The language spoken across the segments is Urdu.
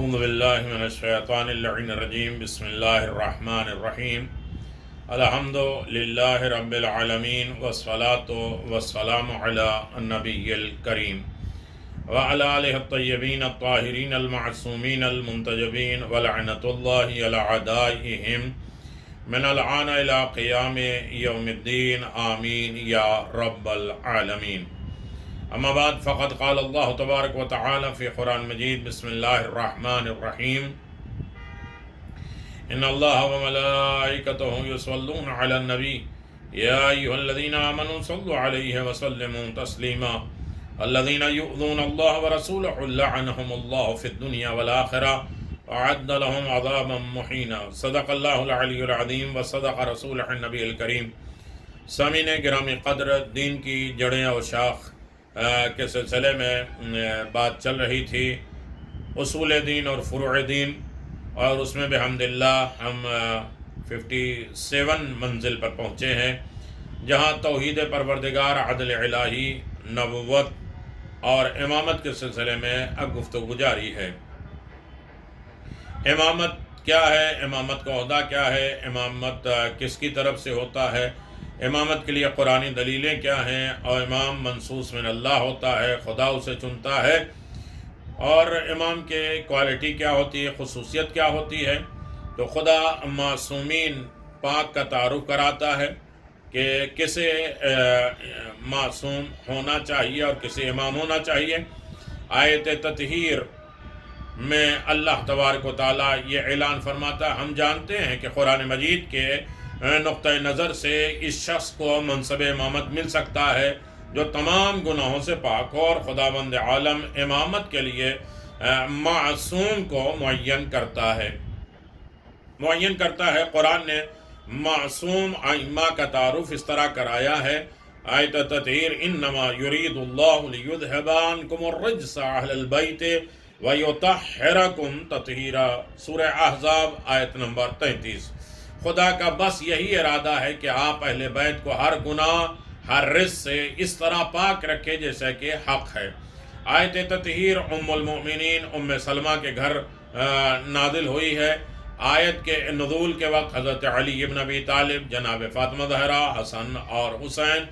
اعوذ باللہ من الشیطان اللعین الرجیم بسم اللہ الرحمن الرحیم الحمد للہ رب العالمین والصلاة والسلام علی النبی الکریم وعلی آلہ الطیبین الطاہرین المعصومین المنتجبین ولعنۃ اللہ علی اعدائہم من الآن الى قیام یوم الدین آمین یا رب العالمین. اما بعد فقد قال اللہ تبارک و تعالی فی قرآن مجید بسم اللہ الرحمن الرحیم ان اللہ وملائکتہ یصلون علی النبی یا ایہا الذین آمنوا صلوا علیہ وسلموا تسلیما الذین یؤذون اللہ ورسولہ لعنہم اللہ فی الدنیا والآخرہ وعد لهم عذابا مہینا. صدق اللہ العلی العظیم وصدق رسولہ النبی الکریم. سامعین گرامی قدر، دین کی جڑیں اور شاخ کے سلسلے میں بات چل رہی تھی، اصول دین اور فروع دین، اور اس میں بحمداللہ ہم 57 منزل پر پہنچے ہیں، جہاں توحید پروردگار، عدل الہی، نبوت اور امامت کے سلسلے میں اب گفتگو جاری ہے. امامت کیا ہے؟ امامت کا عہدہ کیا ہے؟ امامت کس کی طرف سے ہوتا ہے؟ امامت کے لیے قرآنی دلیلیں کیا ہیں؟ اور امام منصوص من اللہ ہوتا ہے، خدا اسے چنتا ہے. اور امام کے کوالٹی کیا ہوتی ہے، خصوصیت کیا ہوتی ہے؟ تو خدا معصومین پاک کا تعارف کراتا ہے کہ کسے معصوم ہونا چاہیے اور کسے امام ہونا چاہیے. آیت تطہیر میں اللہ تبارک و تعالیٰ یہ اعلان فرماتا ہے، ہم جانتے ہیں کہ قرآن مجید کے نقطہ نظر سے اس شخص کو منصب امامت مل سکتا ہے جو تمام گناہوں سے پاک ہو، اور خداوند عالم امامت کے لیے معصوم کو معین کرتا ہے. قرآن نے معصوم ائمہ کا تعارف اس طرح کرایا ہے. آیت تطہیر انما یرید اللہ لیذھب عنکم الرجس اہل البیت ویطہرکم تطہیرا. سورہ احزاب آیت نمبر 33. خدا کا بس یہی ارادہ ہے کہ آپ اہل بیت کو ہر گناہ، ہر رجس سے اس طرح پاک رکھے جیسا کہ حق ہے. آیت تطہیر ام المؤمنین ام سلمہ کے گھر نازل ہوئی ہے. آیت کے نزول کے وقت حضرت علی ابن ابی طالب، جناب فاطمہ زہرا، حسن اور حسین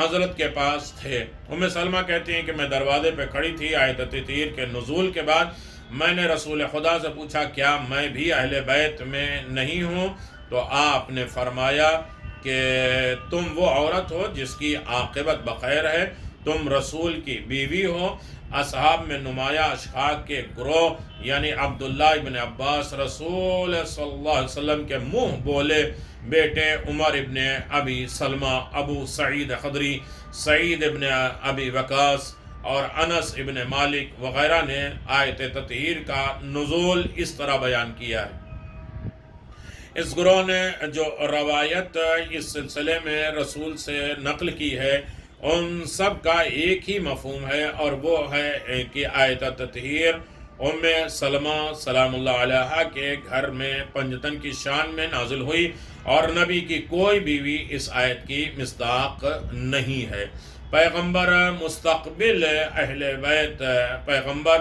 حضرت کے پاس تھے. ام سلمہ کہتی ہیں کہ میں دروازے پہ کھڑی تھی. آیت تطہیر کے نزول کے بعد میں نے رسول خدا سے پوچھا کیا میں بھی اہل بیت میں نہیں ہوں؟ تو آپ نے فرمایا کہ تم وہ عورت ہو جس کی عاقبت بخیر ہے، تم رسول کی بیوی ہو. اصحاب میں نمایاں اشخاص کے گروہ یعنی عبداللہ ابن عباس، رسول صلی اللہ علیہ وسلم کے منہ بولے بیٹے عمر ابن ابی سلمہ، ابو سعید خدری، سعید ابن ابی وقاص اور انس ابن مالک وغیرہ نے آیت تطہیر کا نزول اس طرح بیان کیا ہے. اس گروہ نے جو روایت اس سلسلے میں رسول سے نقل کی ہے ان سب کا ایک ہی مفہوم ہے، اور وہ ہے کہ آیت تطہیر ام سلمہ سلام اللہ علیہا کے گھر میں پنجتن کی شان میں نازل ہوئی، اور نبی کی کوئی بیوی اس آیت کی مصداق نہیں ہے. پیغمبر مستقبل اہل بیت، پیغمبر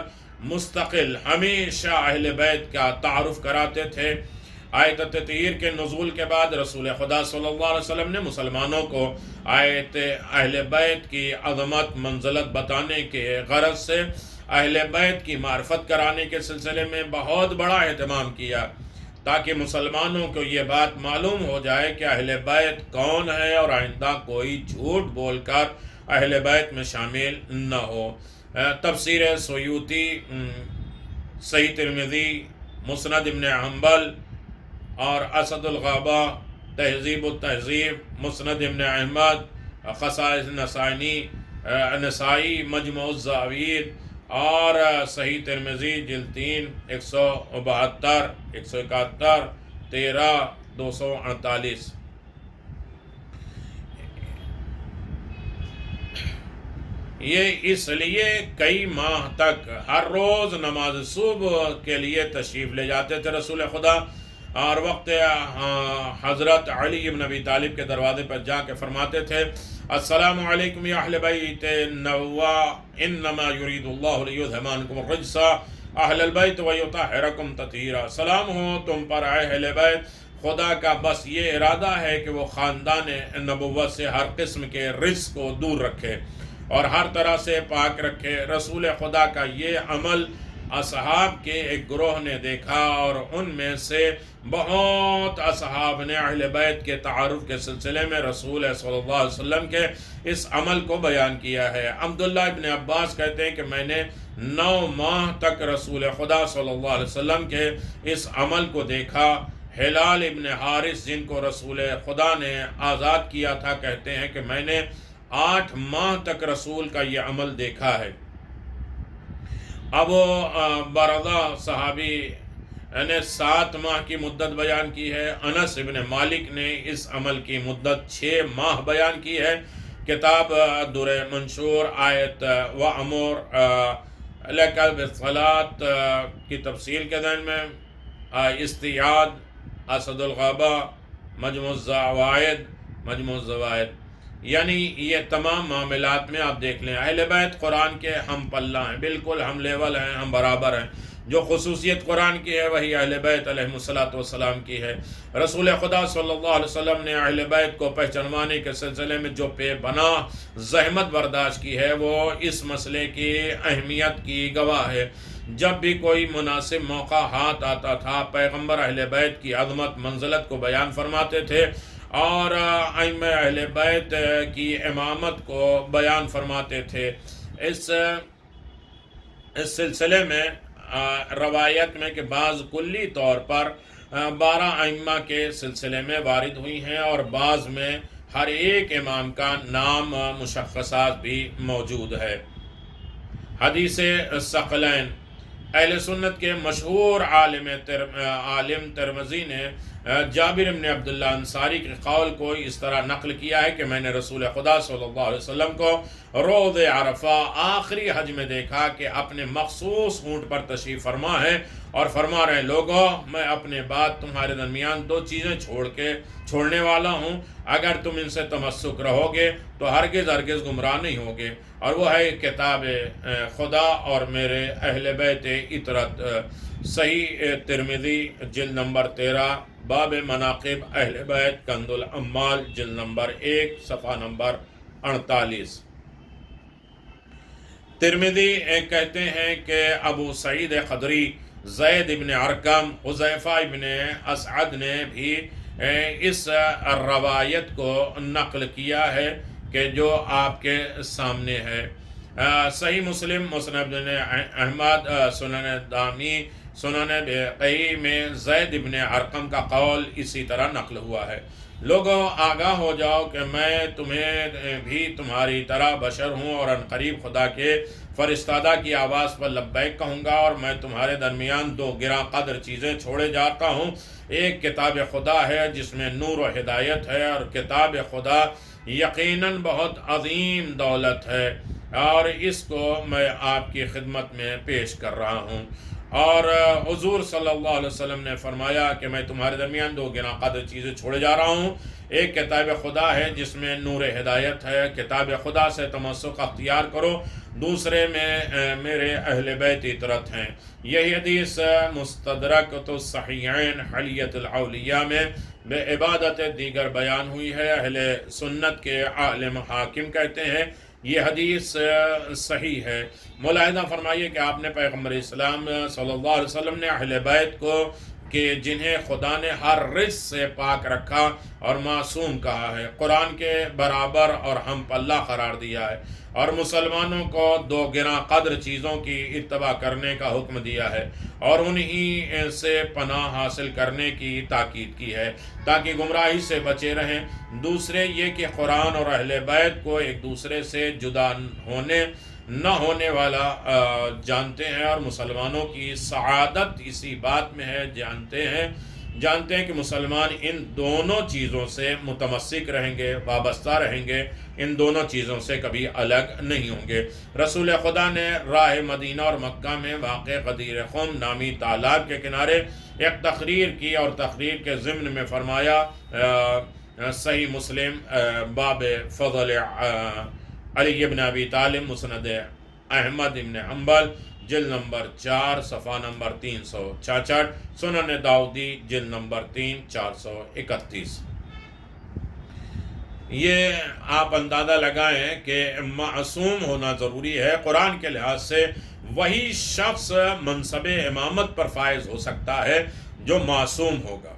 مستقل ہمیشہ اہل بیت کا تعارف کراتے تھے. آیت تطہیر کے نزول کے بعد رسول خدا صلی اللہ علیہ وسلم نے مسلمانوں کو آیت اہل بیت کی عظمت، منزلت بتانے کے غرض سے اہل بیت کی معرفت کرانے کے سلسلے میں بہت بڑا اہتمام کیا، تاکہ مسلمانوں کو یہ بات معلوم ہو جائے کہ اہل بیت کون ہے، اور آئندہ کوئی جھوٹ بول کر اہل بیت میں شامل نہ ہو. تفسیر سیوطی، صحیح ترمذی، مسند ابن حنبل اور اسد الغابہ، تہذیب التہذیب، مسند ابن احمد، خصائص نسائی، مجموع الزاوید اور صحیح ترمذی جلد 3 172 171 13 248. یہ اس لیے کئی ماہ تک ہر روز نماز صبح کے لیے تشریف لے جاتے تھے رسول خدا، اور وقت حضرت علی بن ابی طالب کے دروازے پر جا کے فرماتے تھے السلام علیکم یا اہل بیت نوا انما یرید اللہ لیذھب عنکم الرجس اہل البیت ویطہرکم تطہیرا، سلام ہو تم پر اے اہل بیت، خدا کا بس یہ ارادہ ہے کہ وہ خاندان نبوت سے ہر قسم کے رجس کو دور رکھے اور ہر طرح سے پاک رکھے۔ رسول خدا کا یہ عمل اصحاب کے ایک گروہ نے دیکھا اور ان میں سے بہت اصحاب نے اہل بیت کے تعارف کے سلسلے میں رسول صلی اللہ علیہ وسلم کے اس عمل کو بیان کیا ہے۔ عبداللہ ابن عباس کہتے ہیں کہ میں نے 9 ماہ تک رسول خدا صلی اللہ علیہ وسلم کے اس عمل کو دیکھا۔ ہلال ابن حارث جن کو رسول خدا نے آزاد کیا تھا کہتے ہیں کہ میں نے 8 ماہ تک رسول کا یہ عمل دیکھا ہے۔ ابو برزہ صحابی نے 7 ماہ کی مدت بیان کی ہے۔ انس ابن مالک نے اس عمل کی مدت 6 ماہ بیان کی ہے۔ کتاب در منشور آیت وَأَمُرْ لَكَ بِالصَّلَاةِ کی تفصیل کے ذہن میں، استیاد، اسد الغابہ، مجموع الزوائد، یعنی یہ تمام معاملات میں آپ دیکھ لیں اہل بیت قرآن کے ہم پلہ ہیں، بالکل ہم لیول ہیں، ہم برابر ہیں۔ جو خصوصیت قرآن کی ہے وہی اہل بیت علیہ السلام کی ہے۔ رسول خدا صلی اللہ علیہ وسلم نے اہل بیت کو پہچانوانے کے سلسلے میں جو بے پناہ زحمت برداشت کی ہے وہ اس مسئلے کی اہمیت کی گواہ ہے۔ جب بھی کوئی مناسب موقع ہاتھ آتا تھا پیغمبر اہل بیت کی عظمت منزلت کو بیان فرماتے تھے اور ائمہ اہل بیت کی امامت کو بیان فرماتے تھے۔ اس سلسلے میں روایت میں کہ بعض کلی طور پر 12 ائمہ کے سلسلے میں وارد ہوئی ہیں اور بعض میں ہر ایک امام کا نام مشخصات بھی موجود ہے۔ حدیث ثقلین، اہل سنت کے مشہور عالم ترمذی نے جابر بن عبداللہ انصاری کے قول کو اس طرح نقل کیا ہے کہ میں نے رسول خدا صلی اللہ علیہ وسلم کو روز عرفہ آخری حج میں دیکھا کہ اپنے مخصوص اونٹ پر تشریف فرما ہے اور فرما رہے ہیں لوگوں میں اپنے بعد تمہارے درمیان 2 چیزیں چھوڑنے والا ہوں، اگر تم ان سے تمسک رہو گے تو ہرگز گمراہ نہیں ہوگے، اور وہ ہے کتاب خدا اور میرے اہل بیت اطرت۔ صحیح ترمذی جلد نمبر 13 باب مناقب اہل بیت کنز العمال جلد نمبر 1 صفحہ نمبر 48۔ ترمذی کہتے ہیں کہ ابو سعید خدری، زید ابن ارقم، حذیفہ ابن اسعد نے بھی اس روایت کو نقل کیا ہے کہ جو آپ کے سامنے ہے۔ صحیح مسلم، مسند ابن احمد، سنن دامی، سنن بقی میں زید ابن ارقم کا قول اسی طرح نقل ہوا ہے۔ لوگوں آگاہ ہو جاؤ کہ میں تمہیں بھی تمہاری طرح بشر ہوں اور عنقریب خدا کے فرستادہ کی آواز پر لبیک کہوں گا، اور میں تمہارے درمیان 2 گراں قدر چیزیں چھوڑے جاتا ہوں۔ ایک کتاب خدا ہے جس میں نور و ہدایت ہے، اور کتاب خدا یقیناً بہت عظیم دولت ہے، اور اس کو میں آپ کی خدمت میں پیش کر رہا ہوں۔ اور حضور صلی اللہ علیہ وسلم نے فرمایا کہ میں تمہارے درمیان 2 گراں قدر چیزیں چھوڑے جا رہا ہوں۔ ایک کتاب خدا ہے جس میں نور ہدایت ہے، کتاب خدا سے تمسک اختیار کرو، دوسرے میں میرے اہل بیت اطرت ہیں۔ یہی حدیث مستدرک الصحیحین حلیۃ الاولیاء میں بے عبادت دیگر بیان ہوئی ہے۔ اہل سنت کے عالم حاکم کہتے ہیں یہ حدیث صحیح ہے۔ ملاحظہ فرمائیے کہ آپ نے پیغمبر اسلام صلی اللہ علیہ وسلم نے اہل بیت کو کہ جنہیں خدا نے ہر رجس سے پاک رکھا اور معصوم کہا ہے، قرآن کے برابر اور ہم پلہ قرار دیا ہے، اور مسلمانوں کو 2 گراں قدر چیزوں کی اتباع کرنے کا حکم دیا ہے، اور انہی سے پناہ حاصل کرنے کی تاکید کی ہے تاکہ گمراہی سے بچے رہیں۔ دوسرے یہ کہ قرآن اور اہل بیت کو ایک دوسرے سے جدا نہ ہونے والا جانتے ہیں، اور مسلمانوں کی سعادت اسی بات میں ہے، جانتے ہیں کہ مسلمان ان دونوں چیزوں سے متمسک رہیں گے، وابستہ رہیں گے، ان دونوں چیزوں سے کبھی الگ نہیں ہوں گے۔ رسول خدا نے راہ مدینہ اور مکہ میں واقع غدیر خم نامی تالاب کے کنارے ایک تقریر کی، اور تقریر کے ضمن میں فرمایا، صحیح مسلم باب فضل علی بن ابی طالب، مسند احمد بن حنبل جلد نمبر 4 صفحہ نمبر 366، سنن داؤدی جلد نمبر 3 431۔ یہ آپ اندازہ لگائیں کہ معصوم ہونا ضروری ہے۔ قرآن کے لحاظ سے وہی شخص منصب امامت پر فائز ہو سکتا ہے جو معصوم ہوگا۔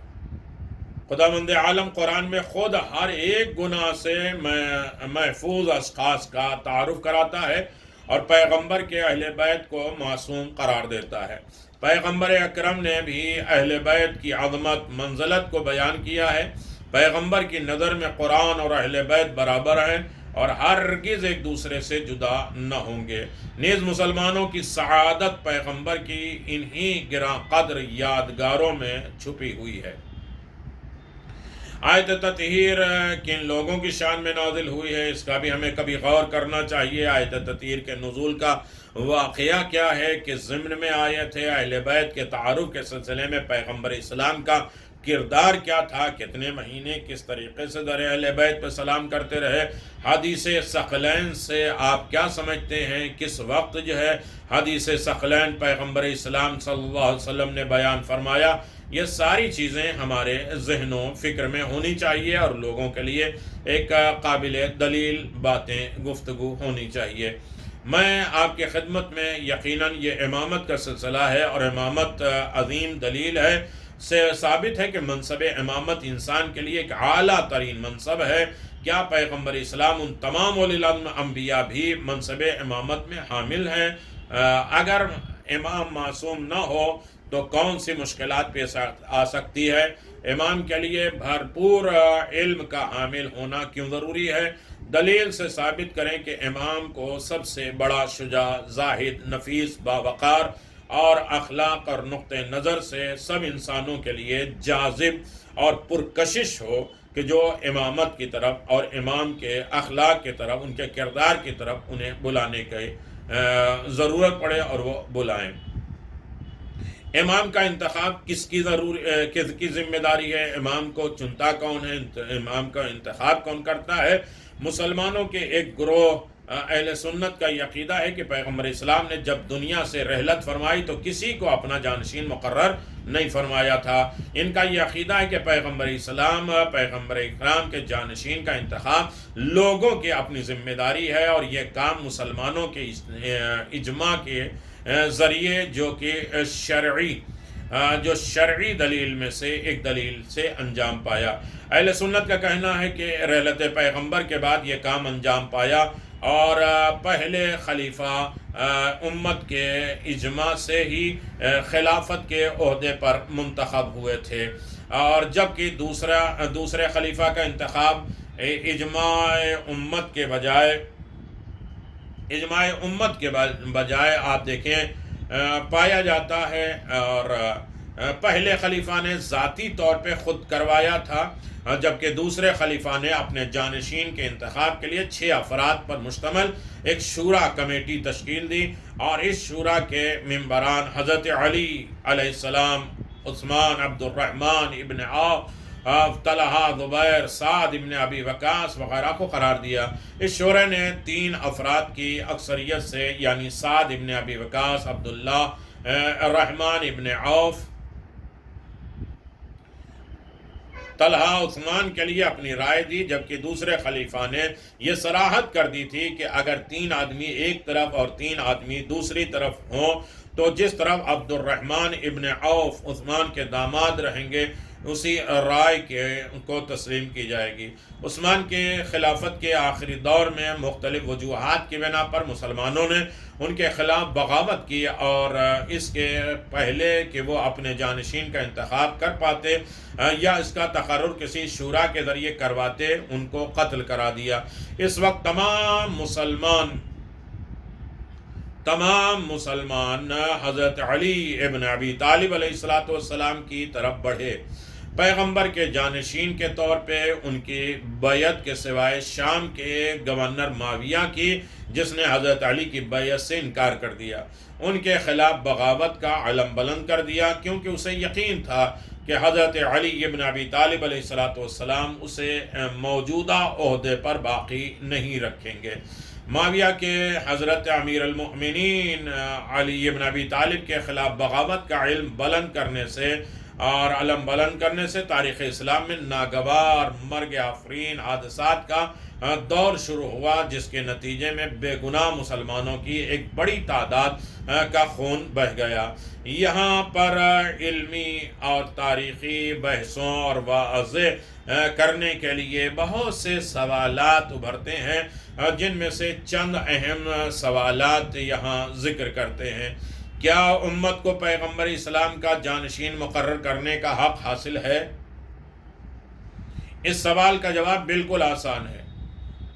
خداوند عالم قرآن میں خود ہر ایک گناہ سے محفوظ اشخاص کا تعارف کراتا ہے اور پیغمبر کے اہل بیت کو معصوم قرار دیتا ہے۔ پیغمبر اکرم نے بھی اہل بیت کی عظمت منزلت کو بیان کیا ہے۔ پیغمبر کی نظر میں قرآن اور اہل بیت برابر ہیں اور ہرگز ایک دوسرے سے جدا نہ ہوں گے۔ نیز مسلمانوں کی سعادت پیغمبر کی انہی گراں قدر یادگاروں میں چھپی ہوئی ہے۔ آیت تطہیر کن لوگوں کی شان میں نازل ہوئی ہے، اس کا بھی ہمیں کبھی غور کرنا چاہیے۔ آیت تطہیر کے نزول کا واقعہ کیا ہے، کس ضمن میں آیت ہے، اہل بیت کے تعارف کے سلسلے میں پیغمبر اسلام کا کردار کیا تھا، کتنے مہینے کس طریقے سے در اہل بیت پہ سلام کرتے رہے، حدیث ثقلین سے آپ کیا سمجھتے ہیں، کس وقت جو ہے حدیث ثقلین پیغمبر اسلام صلی اللہ علیہ وسلم نے بیان فرمایا، یہ ساری چیزیں ہمارے ذہن و فکر میں ہونی چاہیے اور لوگوں کے لیے ایک قابل دلیل باتیں گفتگو ہونی چاہیے۔ میں آپ کی خدمت میں یقیناً یہ امامت کا سلسلہ ہے اور امامت عظیم دلیل ہے، سے ثابت ہے کہ منصب امامت انسان کے لیے ایک اعلیٰ ترین منصب ہے۔ کیا پیغمبر اسلام ان تمام اولی العزم انبیاء بھی منصب امامت میں حامل ہیں؟ اگر امام معصوم نہ ہو تو کون سی مشکلات پیش آ سکتی ہے؟ امام کے لیے بھرپور علم کا حامل ہونا کیوں ضروری ہے؟ دلیل سے ثابت کریں کہ امام کو سب سے بڑا شجاع، زاہد، نفیس، باوقار اور اخلاق اور نقطہ نظر سے سب انسانوں کے لیے جاذب اور پرکشش ہو کہ جو امامت کی طرف اور امام کے اخلاق کی طرف، ان کے کردار کی طرف انہیں بلانے کی ضرورت پڑے اور وہ بلائیں۔ امام کا انتخاب کس کی ذمہ داری ہے؟ امام کو چنتا کون ہے؟ امام کا انتخاب کون کرتا ہے؟ مسلمانوں کے ایک گروہ اہل سنت کا یہ عقیدہ ہے کہ پیغمبر اسلام نے جب دنیا سے رحلت فرمائی تو کسی کو اپنا جانشین مقرر نہیں فرمایا تھا۔ ان کا یہ عقیدہ ہے کہ پیغمبر اکرام کے جانشین کا انتخاب لوگوں کی اپنی ذمہ داری ہے اور یہ کام مسلمانوں کے اجماع کے ذریعے جو شرعی دلیل میں سے ایک دلیل سے انجام پایا۔ اہل سنت کا کہنا ہے کہ رحلت پیغمبر کے بعد یہ کام انجام پایا اور پہلے خلیفہ امت کے اجماع سے ہی خلافت کے عہدے پر منتخب ہوئے تھے، اور جبکہ دوسرے خلیفہ کا انتخاب اجماع امت کے بجائے آپ دیکھیں پایا جاتا ہے، اور پہلے خلیفہ نے ذاتی طور پہ خود کروایا تھا، جبکہ دوسرے خلیفہ نے اپنے جانشین کے انتخاب کے لیے 6 افراد پر مشتمل ایک شورا کمیٹی تشکیل دی، اور اس شورا کے ممبران حضرت علی علیہ السلام، عثمان، عبد الرحمن ابن عوف، طلحہ، زبیر، سعد ابن ابی وقاص وغیرہ کو قرار دیا۔ اس شورا نے 3 افراد کی اکثریت سے، یعنی سعد ابن ابی وقاص، عبداللہ، الرحمن ابن عوف، طلحہ، عثمان کے لیے اپنی رائے دی، جبکہ دوسرے خلیفہ نے یہ صراحت کر دی تھی کہ اگر 3 آدمی ایک طرف اور 3 آدمی دوسری طرف ہوں تو جس طرف عبد الرحمن ابن عوف عثمان کے داماد رہیں گے اسی رائے کو تسلیم کی جائے گی۔ عثمان کے خلافت کے آخری دور میں مختلف وجوہات کی بنا پر مسلمانوں نے ان کے خلاف بغاوت کی، اور اس کے پہلے کہ وہ اپنے جانشین کا انتخاب کر پاتے یا اس کا تقرر کسی شورا کے ذریعے کرواتے، ان کو قتل کرا دیا۔ اس وقت تمام مسلمان حضرت علی ابن ابی طالب علیہ السلام کی طرف بڑھے۔ پیغمبر کے جانشین کے طور پہ ان کی بیعت کے سوائے شام کے گورنر معاویہ کی، جس نے حضرت علی کی بیعت سے انکار کر دیا، ان کے خلاف بغاوت کا علم بلند کر دیا، کیونکہ اسے یقین تھا کہ حضرت علی ابن ابی طالب علیہ السلام اسے موجودہ عہدے پر باقی نہیں رکھیں گے۔ معاویہ کے حضرت امیر المؤمنین علی بن ابی طالب کے خلاف بغاوت کا علم بلند کرنے سے اور علم بلند کرنے سے تاریخ اسلام میں ناگوار مرگ آفرین حادثات کا دور شروع ہوا، جس کے نتیجے میں بے گناہ مسلمانوں کی ایک بڑی تعداد کا خون بہہ گیا۔ یہاں پر علمی اور تاریخی بحثوں اور واضح کرنے کے لیے بہت سے سوالات ابھرتے ہیں، جن میں سے چند اہم سوالات یہاں ذکر کرتے ہیں۔ کیا امت کو پیغمبر اسلام کا جانشین مقرر کرنے کا حق حاصل ہے؟ اس سوال کا جواب بالکل آسان ہے۔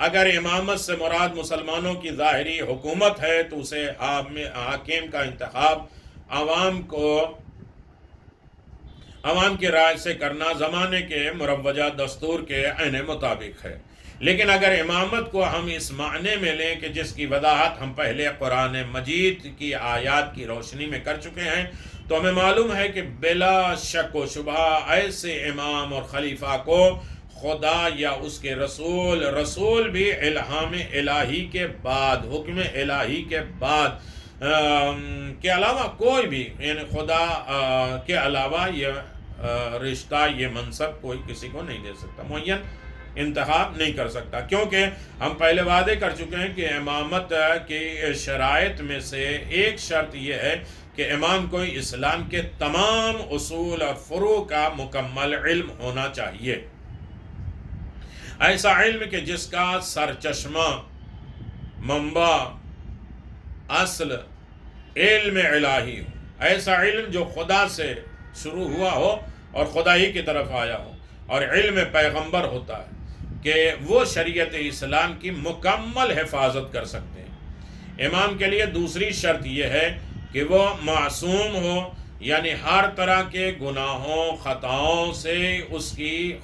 اگر امامت سے مراد مسلمانوں کی ظاہری حکومت ہے تو اسے حاکم کا انتخاب عوام کی رائے سے کرنا زمانے کے مروجہ دستور کے عین مطابق ہے۔ لیکن اگر امامت کو ہم اس معنی میں لیں کہ جس کی وضاحت ہم پہلے قرآن مجید کی آیات کی روشنی میں کر چکے ہیں، تو ہمیں معلوم ہے کہ بلا شک و شبہ ایسے امام اور خلیفہ کو خدا یا اس کے رسول بھی الہام الہی کے بعد، حکم الہی کے بعد کے علاوہ کوئی بھی، یعنی خدا کے علاوہ یہ رشتہ، یہ منصب کوئی کسی کو نہیں دے سکتا، معین انتخاب نہیں کر سکتا، کیونکہ ہم پہلے وعدے کر چکے ہیں کہ امامت کی شرائط میں سے ایک شرط یہ ہے کہ امام کو اسلام کے تمام اصول اور فروع کا مکمل علم ہونا چاہیے، ایسا علم کہ جس کا سرچشمہ، منبع، اصل علم الہی ہو، ایسا علم جو خدا سے شروع ہوا ہو اور خدا ہی کی طرف آیا ہو، اور علم پیغمبر ہوتا ہے کہ وہ شریعت اسلام کی مکمل حفاظت کر سکتے ہیں۔ امام کے لیے دوسری شرط یہ ہے کہ وہ معصوم ہو، یعنی ہر طرح کے گناہوں، خطاؤں سے اس کی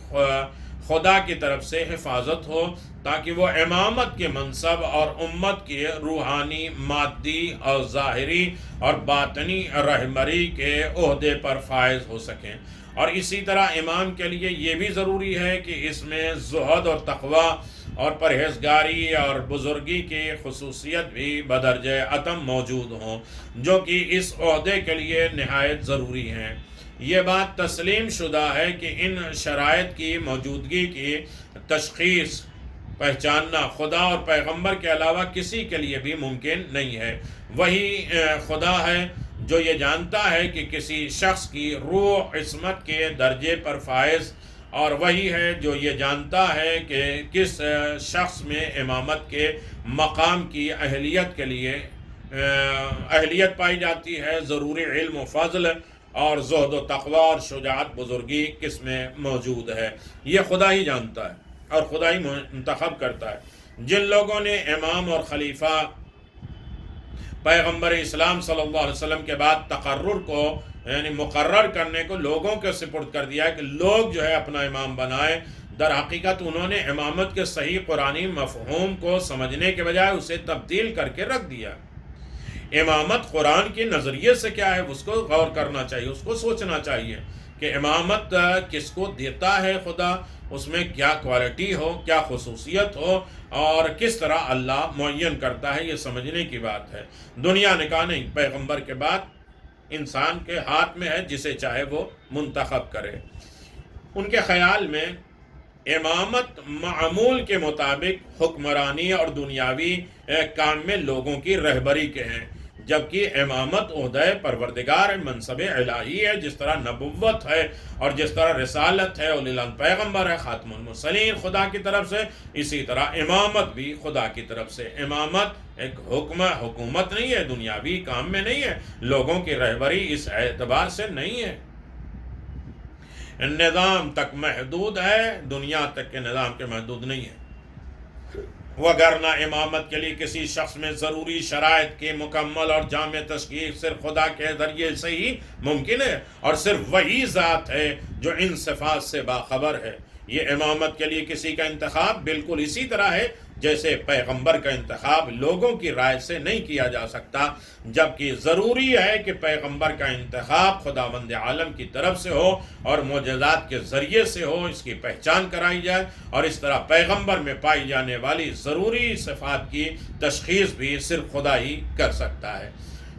خدا کی طرف سے حفاظت ہو، تاکہ وہ امامت کے منصب اور امت کے روحانی، مادی اور ظاہری اور باطنی رہبری کے عہدے پر فائز ہو سکیں۔ اور اسی طرح امام کے لیے یہ بھی ضروری ہے کہ اس میں زہد اور تقوی اور پرہیزگاری اور بزرگی کی خصوصیت بھی بدرجہ اتم موجود ہوں، جو کہ اس عہدے کے لیے نہایت ضروری ہیں۔ یہ بات تسلیم شدہ ہے کہ ان شرائط کی موجودگی کی تشخیص، پہچاننا خدا اور پیغمبر کے علاوہ کسی کے لیے بھی ممکن نہیں ہے۔ وہی خدا ہے جو یہ جانتا ہے کہ کسی شخص کی روح عصمت کے درجے پر فائز، اور وہی ہے جو یہ جانتا ہے کہ کس شخص میں امامت کے مقام کی اہلیت کے لیے اہلیت پائی جاتی ہے، ضروری علم و فضل اور زہد و تقوی اور شجاعت، بزرگی کس میں موجود ہے، یہ خدا ہی جانتا ہے اور خدا ہی منتخب کرتا ہے۔ جن لوگوں نے امام اور خلیفہ پیغمبر اسلام صلی اللہ علیہ وسلم کے بعد تقرر کو، یعنی مقرر کرنے کو لوگوں کے سپرد کر دیا ہے کہ لوگ جو ہے اپنا امام بنائیں، در حقیقت انہوں نے امامت کے صحیح قرآنی مفہوم کو سمجھنے کے بجائے اسے تبدیل کر کے رکھ دیا۔ امامت قرآن کے نظریے سے کیا ہے اس کو غور کرنا چاہیے، اس کو سوچنا چاہیے کہ امامت کس کو دیتا ہے خدا، اس میں کیا کوالٹی ہو، کیا خصوصیت ہو، اور کس طرح اللہ معین کرتا ہے، یہ سمجھنے کی بات ہے۔ دنیا نے کہا نہیں، پیغمبر کے بعد انسان کے ہاتھ میں ہے، جسے چاہے وہ منتخب کرے۔ ان کے خیال میں امامت معمول کے مطابق حکمرانی اور دنیاوی کام میں لوگوں کی رہبری کے ہیں، جبکہ امامت عہدہ پروردگار منصب الہی ہے، جس طرح نبوت ہے اور جس طرح رسالت ہے، اولی العزم پیغمبر ہے، خاتم المرسلین خدا کی طرف سے، اسی طرح امامت بھی خدا کی طرف سے۔ امامت ایک حکومت نہیں ہے، دنیاوی کام میں نہیں ہے، لوگوں کی رہبری اس اعتبار سے نہیں ہے، نظام تک محدود ہے، دنیا تک کے نظام کے محدود نہیں ہے۔ وگرنہ امامت کے لیے کسی شخص میں ضروری شرائط کی مکمل اور جامع تشکیل صرف خدا کے ذریعے سے ہی ممکن ہے، اور صرف وہی ذات ہے جو ان صفات سے باخبر ہے۔ یہ امامت کے لیے کسی کا انتخاب بالکل اسی طرح ہے جیسے پیغمبر کا انتخاب لوگوں کی رائے سے نہیں کیا جا سکتا، جبکہ ضروری ہے کہ پیغمبر کا انتخاب خداوند عالم کی طرف سے ہو اور معجزات کے ذریعے سے ہو، اس کی پہچان کرائی جائے، اور اس طرح پیغمبر میں پائی جانے والی ضروری صفات کی تشخیص بھی صرف خدا ہی کر سکتا ہے۔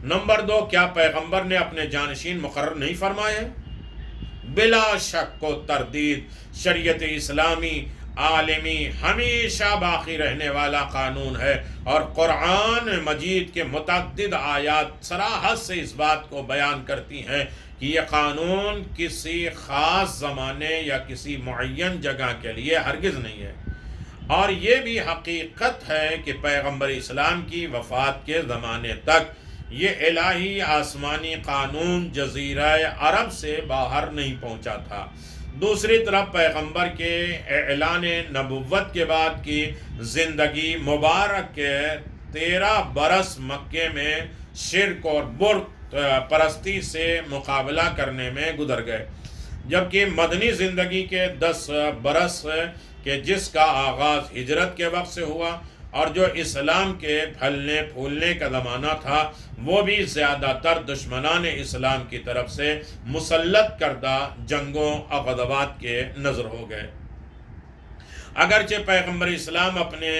نمبر 2، کیا پیغمبر نے اپنے جانشین مقرر نہیں فرمائے؟ بلا شک و تردید شریعت اسلامی عالمی ہمیشہ باقی رہنے والا قانون ہے، اور قرآن مجید کے متعدد آیات صراحت سے اس بات کو بیان کرتی ہیں کہ یہ قانون کسی خاص زمانے یا کسی معین جگہ کے لیے ہرگز نہیں ہے، اور یہ بھی حقیقت ہے کہ پیغمبر اسلام کی وفات کے زمانے تک یہ الہی آسمانی قانون جزیرہ عرب سے باہر نہیں پہنچا تھا۔ دوسری طرف پیغمبر کے اعلان نبوت کے بعد کی زندگی مبارک کے 13 برس مکے میں شرک اور بت پرستی سے مقابلہ کرنے میں گزر گئے، جبکہ مدنی زندگی کے 10 برس کہ جس کا آغاز ہجرت کے وقت سے ہوا اور جو اسلام کے پھلنے پھولنے کا زمانہ تھا، وہ بھی زیادہ تر دشمنان اسلام کی طرف سے مسلط کردہ جنگوں اور غزوات کے نظر ہو گئے۔ اگرچہ پیغمبر اسلام اپنے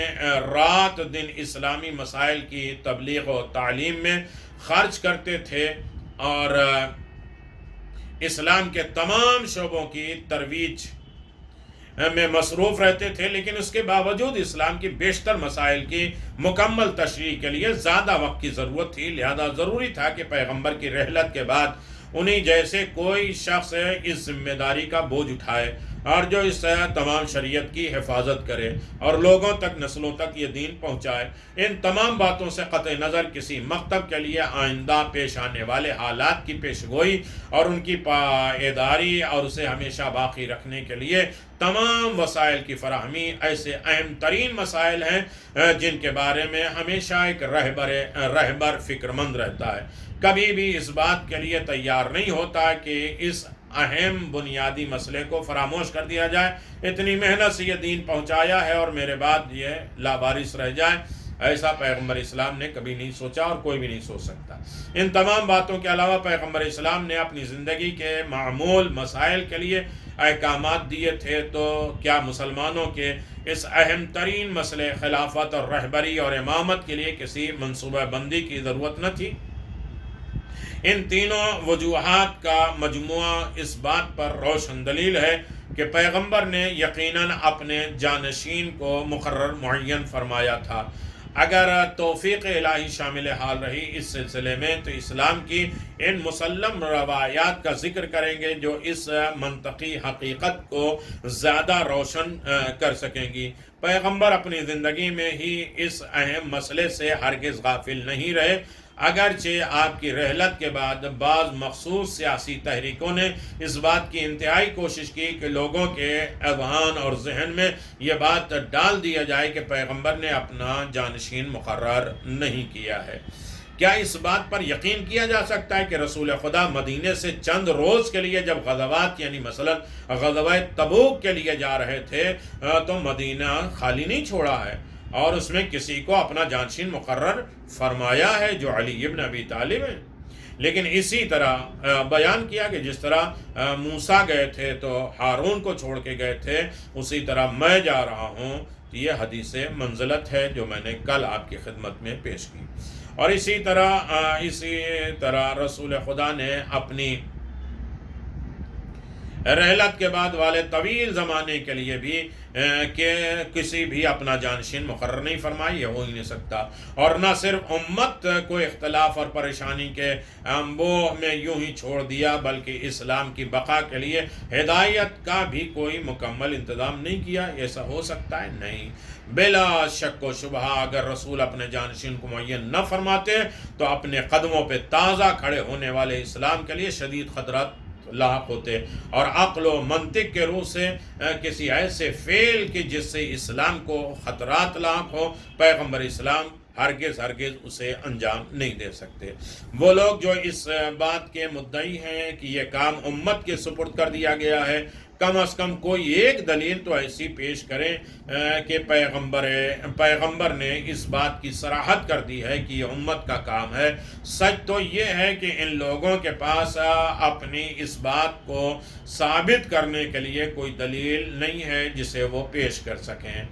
رات دن اسلامی مسائل کی تبلیغ و تعلیم میں خرچ کرتے تھے اور اسلام کے تمام شعبوں کی ترویج میں مصروف رہتے تھے، لیکن اس کے باوجود اسلام کی بیشتر مسائل کی مکمل تشریح کے لیے زیادہ وقت کی ضرورت تھی، لہذا ضروری تھا کہ پیغمبر کی رحلت کے بعد انہی جیسے کوئی شخص اس ذمہ داری کا بوجھ اٹھائے اور جو اس تمام شریعت کی حفاظت کرے اور لوگوں تک، نسلوں تک یہ دین پہنچائے۔ ان تمام باتوں سے قطع نظر کسی مکتب کے لیے آئندہ پیش آنے والے حالات کی پیشگوئی اور ان کی پائیداری اور اسے ہمیشہ باقی رکھنے کے لیے تمام وسائل کی فراہمی ایسے اہم ترین مسائل ہیں جن کے بارے میں ہمیشہ ایک رہبر فکر مند رہتا ہے، کبھی بھی اس بات کے لیے تیار نہیں ہوتا کہ اس اہم بنیادی مسئلے کو فراموش کر دیا جائے۔ اتنی محنت سے یہ دین پہنچایا ہے اور میرے بعد یہ لاوارث رہ جائے، ایسا پیغمبر اسلام نے کبھی نہیں سوچا اور کوئی بھی نہیں سوچ سکتا۔ ان تمام باتوں کے علاوہ پیغمبر اسلام نے اپنی زندگی کے معمول مسائل کے لیے احکامات دیے تھے، تو کیا مسلمانوں کے اس اہم ترین مسئلے خلافت اور رہبری اور امامت کے لیے کسی منصوبہ بندی کی ضرورت نہ تھی؟ ان تینوں وجوہات کا مجموعہ اس بات پر روشن دلیل ہے کہ پیغمبر نے یقیناً اپنے جانشین کو مقرر معین فرمایا تھا۔ اگر توفیق الہی شامل حال رہی اس سلسلے میں تو اسلام کی ان مسلم روایات کا ذکر کریں گے جو اس منطقی حقیقت کو زیادہ روشن کر سکیں گی۔ پیغمبر اپنی زندگی میں ہی اس اہم مسئلے سے ہرگز غافل نہیں رہے، اگرچہ آپ کی رحلت کے بعد بعض مخصوص سیاسی تحریکوں نے اس بات کی انتہائی کوشش کی کہ لوگوں کے اذہان اور ذہن میں یہ بات ڈال دیا جائے کہ پیغمبر نے اپنا جانشین مقرر نہیں کیا ہے۔ کیا اس بات پر یقین کیا جا سکتا ہے کہ رسول خدا مدینے سے چند روز کے لیے جب غزوات یعنی مثلا غزوہ تبوک کے لیے جا رہے تھے تو مدینہ خالی نہیں چھوڑا ہے اور اس میں کسی کو اپنا جانشین مقرر فرمایا ہے جو علی ابن ابی طالب ہیں؟ لیکن اسی طرح بیان کیا کہ جس طرح موسیٰ گئے تھے تو ہارون کو چھوڑ کے گئے تھے، اسی طرح میں جا رہا ہوں۔ یہ حدیث منزلت ہے جو میں نے کل آپ کی خدمت میں پیش کی۔ اور اسی طرح رسول خدا نے اپنی رحلت کے بعد والے طویل زمانے کے لیے بھی کہ کسی بھی اپنا جانشین مقرر نہیں فرمائی، یہ ہو ہی نہیں سکتا۔ اور نہ صرف امت کو اختلاف اور پریشانی کے انبوہ میں یوں ہی چھوڑ دیا، بلکہ اسلام کی بقا کے لیے ہدایت کا بھی کوئی مکمل انتظام نہیں کیا۔ ایسا ہو سکتا ہے؟ نہیں۔ بلا شک و شبہ اگر رسول اپنے جانشین کو معین نہ فرماتے تو اپنے قدموں پہ تازہ کھڑے ہونے والے اسلام کے لیے شدید خطرات لاحق ہوتے، اور عقل و منطق کے روح سے کسی ایسے فعل کی جس سے اسلام کو خطرات لاحق ہو پیغمبر اسلام ہرگز ہرگز اسے انجام نہیں دے سکتے۔ وہ لوگ جو اس بات کے مدعی ہیں کہ یہ کام امت کے سپرد کر دیا گیا ہے، کم از کم کوئی ایک دلیل تو ایسی پیش کریں کہ پیغمبر نے اس بات کی صراحت کر دی ہے کہ یہ امت کا کام ہے۔ سچ تو یہ ہے کہ ان لوگوں کے پاس اپنی اس بات کو ثابت کرنے کے لیے کوئی دلیل نہیں ہے جسے وہ پیش کر سکیں۔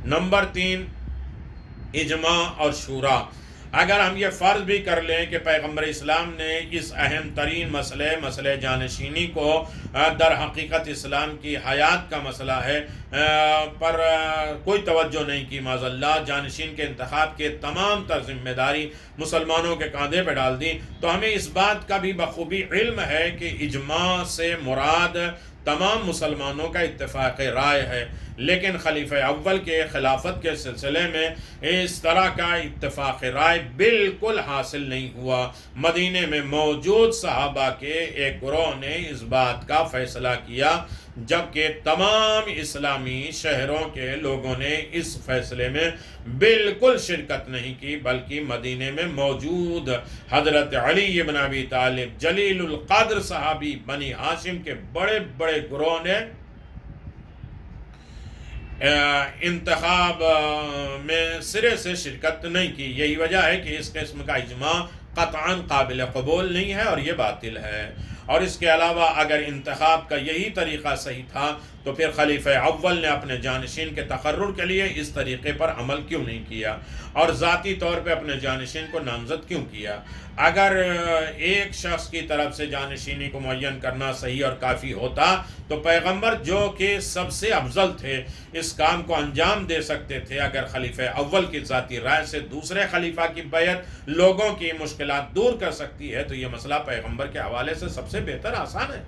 نمبر 3، اجماع اور شورا۔ اگر ہم یہ فرض بھی کر لیں کہ پیغمبر اسلام نے اس اہم ترین مسئلہ جانشینی کو در حقیقت اسلام کی حیات کا مسئلہ ہے پر کوئی توجہ نہیں کی، معاذ اللہ جانشین کے انتخاب کے تمام تر ذمہ داری مسلمانوں کے کاندھے پہ ڈال دی، تو ہمیں اس بات کا بھی بخوبی علم ہے کہ اجماع سے مراد تمام مسلمانوں کا اتفاق رائے ہے، لیکن خلیفہ اول کے خلافت کے سلسلے میں اس طرح کا اتفاق رائے بالکل حاصل نہیں ہوا۔ مدینے میں موجود صحابہ کے ایک گروہ نے اس بات کا فیصلہ کیا، جبکہ تمام اسلامی شہروں کے لوگوں نے اس فیصلے میں بالکل شرکت نہیں کی، بلکہ مدینے میں موجود حضرت علی بن ابی طالب جلیل القدر صحابی بنی ہاشم کے بڑے بڑے گروہ نے انتخاب میں سرے سے شرکت نہیں کی۔ یہی وجہ ہے کہ اس قسم کا اجماع قطعاً قابل قبول نہیں ہے اور یہ باطل ہے۔ اور اس کے علاوہ اگر انتخاب کا یہی طریقہ صحیح تھا تو پھر خلیفہ اول نے اپنے جانشین کے تقرر کے لیے اس طریقے پر عمل کیوں نہیں کیا اور ذاتی طور پہ اپنے جانشین کو نامزد کیوں کیا؟ اگر ایک شخص کی طرف سے جانشینی کو معین کرنا صحیح اور کافی ہوتا تو پیغمبر جو کہ سب سے افضل تھے اس کام کو انجام دے سکتے تھے۔ اگر خلیفہ اول کی ذاتی رائے سے دوسرے خلیفہ کی بیعت لوگوں کی مشکلات دور کر سکتی ہے تو یہ مسئلہ پیغمبر کے حوالے سے سب سے بہتر آسان ہے۔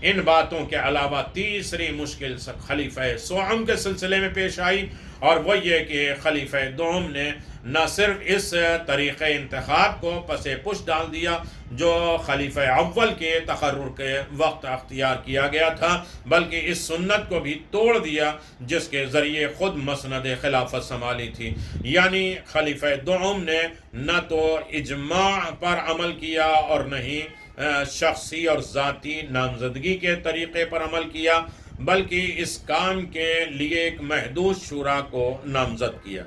ان باتوں کے علاوہ تیسری مشکل خلیفہ سوم کے سلسلے میں پیش آئی، اور وہ یہ کہ خلیفہ دوم نے نہ صرف اس طریقہ انتخاب کو پس پش ڈال دیا جو خلیفہ اول کے تقرر کے وقت اختیار کیا گیا تھا، بلکہ اس سنت کو بھی توڑ دیا جس کے ذریعے خود مسند خلافت سنبھالی تھی۔ یعنی خلیفہ دوم نے نہ تو اجماع پر عمل کیا اور نہ ہی شخصی اور ذاتی نامزدگی کے طریقے پر عمل کیا، بلکہ اس کام کے لیے ایک محدود شورا کو نامزد کیا۔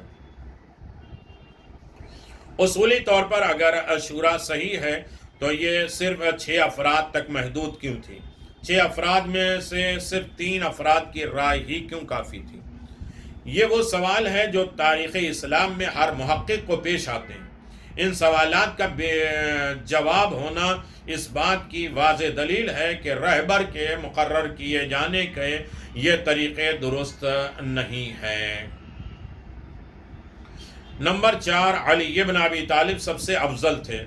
اصولی طور پر اگر شورا صحیح ہے تو یہ صرف 6 افراد تک محدود کیوں تھی؟ 6 افراد میں سے صرف 3 افراد کی رائے ہی کیوں کافی تھی؟ یہ وہ سوال ہے جو تاریخ اسلام میں ہر محقق کو پیش آتے ہیں۔ ان سوالات کا جواب ہونا اس بات کی واضح دلیل ہے کہ رہبر کے مقرر کیے جانے کے یہ طریقے درست نہیں ہیں۔ نمبر 4، علی بن ابی طالب سب سے افضل تھے۔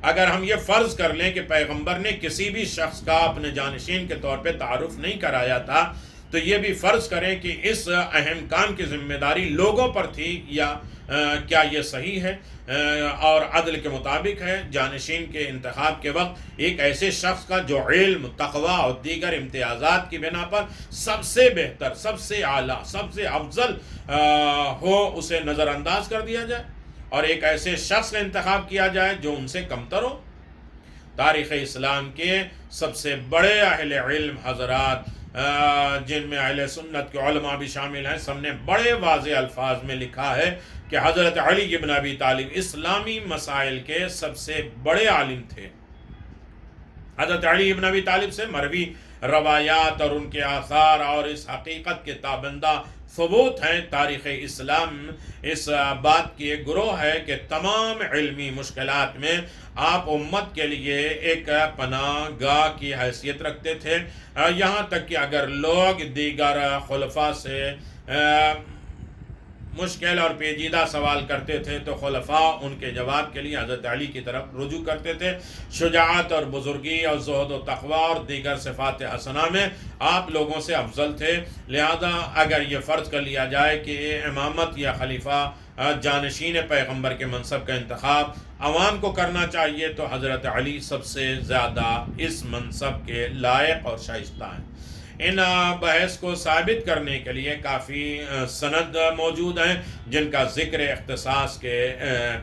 اگر ہم یہ فرض کر لیں کہ پیغمبر نے کسی بھی شخص کا اپنے جانشین کے طور پہ تعارف نہیں کرایا تھا تو یہ بھی فرض کریں کہ اس اہم کام کی ذمہ داری لوگوں پر تھی، یا کیا یہ صحیح ہے اور عدل کے مطابق ہے؟ جانشین کے انتخاب کے وقت ایک ایسے شخص کا جو علم، تقوی اور دیگر امتیازات کی بنا پر سب سے بہتر، سب سے اعلیٰ، سب سے افضل ہو اسے نظر انداز کر دیا جائے، اور ایک ایسے شخص کا انتخاب کیا جائے جو ان سے کمتر ہو؟ تاریخ اسلام کے سب سے بڑے اہل علم حضرات جن میں اہل سنت کے علماء بھی شامل ہیں، سب نے بڑے واضح الفاظ میں لکھا ہے کہ حضرت علی بن ابی طالب اسلامی مسائل کے سب سے بڑے عالم تھے۔ حضرت علی بن ابی طالب سے مروی روایات اور ان کے آثار اور اس حقیقت کے تابندہ ثبوت ہیں۔ تاریخ اسلام اس بات کی ایک گروہ ہے کہ تمام علمی مشکلات میں آپ امت کے لیے ایک پناہ گاہ کی حیثیت رکھتے تھے، یہاں تک کہ اگر لوگ دیگر خلفاء سے مشکل اور پیچیدہ سوال کرتے تھے تو خلفاء ان کے جواب کے لیے حضرت علی کی طرف رجوع کرتے تھے۔ شجاعت اور بزرگی اور زہد و تقوی اور دیگر صفات حسنہ میں آپ لوگوں سے افضل تھے، لہذا اگر یہ فرض کر لیا جائے کہ امامت یا خلیفہ جانشین پیغمبر کے منصب کا انتخاب عوام کو کرنا چاہیے تو حضرت علی سب سے زیادہ اس منصب کے لائق اور شائستہ ہیں۔ ان بحث کو ثابت کرنے کے لیے کافی سند موجود ہیں جن کا ذکر اختصاص کے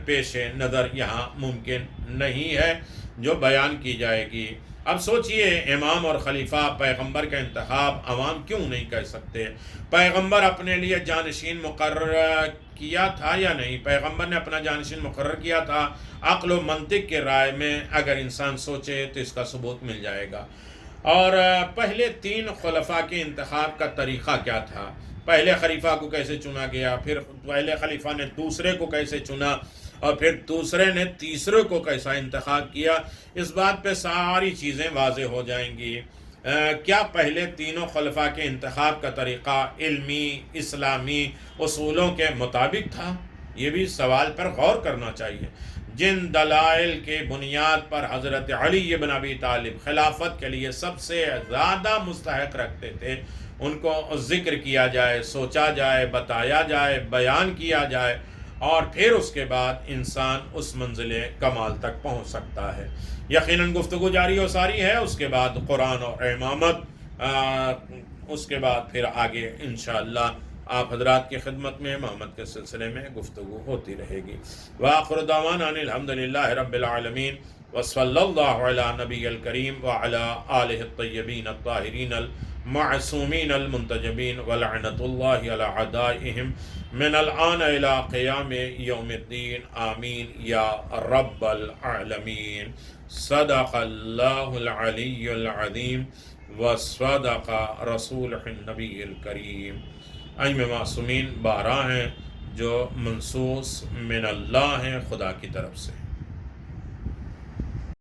پیش نظر یہاں ممکن نہیں ہے جو بیان کی جائے گی۔ اب سوچئے امام اور خلیفہ پیغمبر کا انتخاب عوام کیوں نہیں کر سکتے؟ پیغمبر اپنے لیے جانشین مقرر کیا تھا یا نہیں؟ پیغمبر نے اپنا جانشین مقرر کیا تھا۔ عقل و منطق کے رائے میں اگر انسان سوچے تو اس کا ثبوت مل جائے گا۔ اور پہلے 3 خلفاء کے انتخاب کا طریقہ کیا تھا؟ پہلے خلیفہ کو کیسے چنا گیا، پھر پہلے خلیفہ نے دوسرے کو کیسے چنا، اور پھر دوسرے نے تیسرے کو کیسا انتخاب کیا، اس بات پہ ساری چیزیں واضح ہو جائیں گی۔ کیا پہلے تینوں خلفاء کے انتخاب کا طریقہ علمی اسلامی اصولوں کے مطابق تھا؟ یہ بھی سوال پر غور کرنا چاہیے۔ جن دلائل کے بنیاد پر حضرت علی بن ابی طالب خلافت کے لیے سب سے زیادہ مستحق رکھتے تھے، ان کو ذکر کیا جائے، سوچا جائے، بتایا جائے، بیان کیا جائے، اور پھر اس کے بعد انسان اس منزل کمال تک پہنچ سکتا ہے۔ یقیناً گفتگو جاری و ساری ہے، اس کے بعد قرآن اور امامت، اس کے بعد پھر آگے انشاءاللہ آپ حضرات کی خدمت میں محمد کے سلسلے میں گفتگو ہوتی رہے گی۔ وآخر دعوانا الحمدللہ رب العالمین، وصلی اللہ علی نبی الکریم وعلی آلہ الطیبین الطاہرین المعصومین المنتجبین ولعنت اللہ علی اعدائہم من الآن الى قیام یوم الدین، آمین یا رب العالمین۔ صدق اللہ العلی العظیم وصدق رسولہ النبی الکریم۔ ائمہ معصومین 12 ہیں جو منصوص من اللہ ہیں خدا کی طرف سے۔